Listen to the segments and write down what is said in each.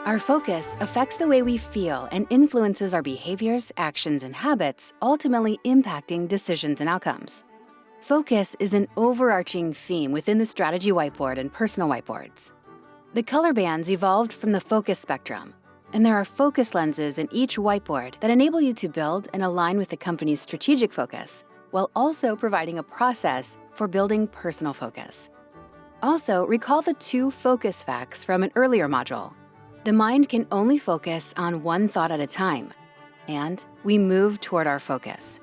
Our focus affects the way we feel and influences our behaviors, actions, and habits, ultimately impacting decisions and outcomes. Focus is an overarching theme within the strategy whiteboard and personal whiteboards. The color bands evolved from the focus spectrum, and there are focus lenses in each whiteboard that enable you to build and align with the company's strategic focus, while also providing a process for building personal focus. Also, recall the 2 focus facts from an earlier module. The mind can only focus on one thought at a time, and we move toward our focus.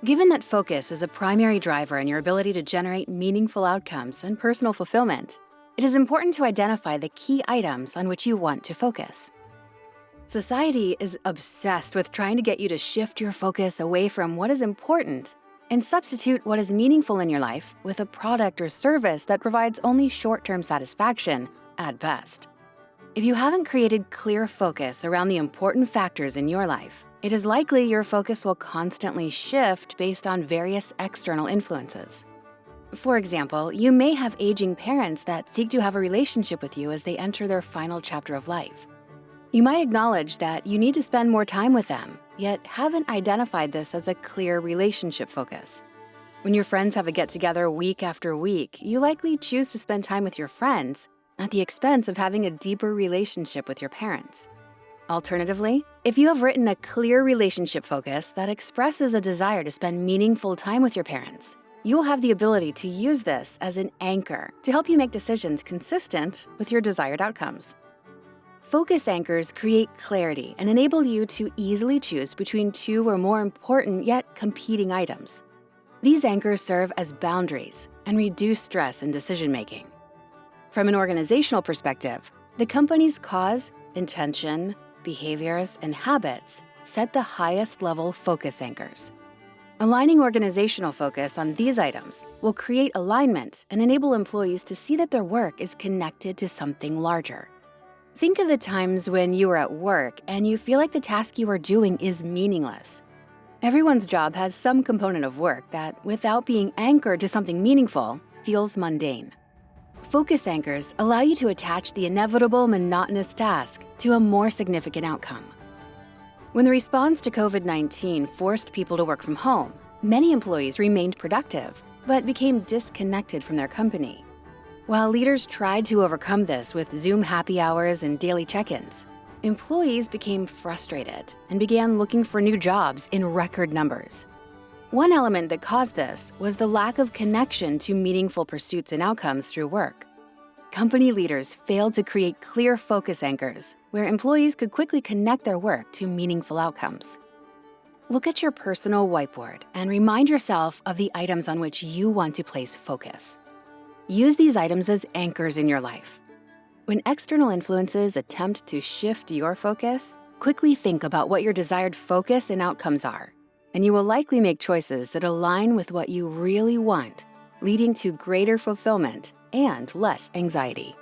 Given that focus is a primary driver in your ability to generate meaningful outcomes and personal fulfillment, it is important to identify the key items on which you want to focus. Society is obsessed with trying to get you to shift your focus away from what is important and substitute what is meaningful in your life with a product or service that provides only short-term satisfaction at best. If you haven't created clear focus around the important factors in your life, it is likely your focus will constantly shift based on various external influences. For example, you may have aging parents that seek to have a relationship with you as they enter their final chapter of life. You might acknowledge that you need to spend more time with them, yet haven't identified this as a clear relationship focus. When your friends have a get-together week after week, you likely choose to spend time with your friends at the expense of having a deeper relationship with your parents. Alternatively, if you have written a clear relationship focus that expresses a desire to spend meaningful time with your parents, you will have the ability to use this as an anchor to help you make decisions consistent with your desired outcomes. Focus anchors create clarity and enable you to easily choose between 2 or more important yet competing items. These anchors serve as boundaries and reduce stress in decision-making. From an organizational perspective, the company's cause, intention, behaviors, and habits set the highest level focus anchors. Aligning organizational focus on these items will create alignment and enable employees to see that their work is connected to something larger. Think of the times when you are at work and you feel like the task you are doing is meaningless. Everyone's job has some component of work that, without being anchored to something meaningful, feels mundane. Focus anchors allow you to attach the inevitable monotonous task to a more significant outcome. When the response to COVID-19 forced people to work from home, many employees remained productive, but became disconnected from their company. While leaders tried to overcome this with Zoom happy hours and daily check-ins, employees became frustrated and began looking for new jobs in record numbers. One element that caused this was the lack of connection to meaningful pursuits and outcomes through work. Company leaders failed to create clear focus anchors where employees could quickly connect their work to meaningful outcomes. Look at your personal whiteboard and remind yourself of the items on which you want to place focus. Use these items as anchors in your life. When external influences attempt to shift your focus, quickly think about what your desired focus and outcomes are, and you will likely make choices that align with what you really want, leading to greater fulfillment and less anxiety.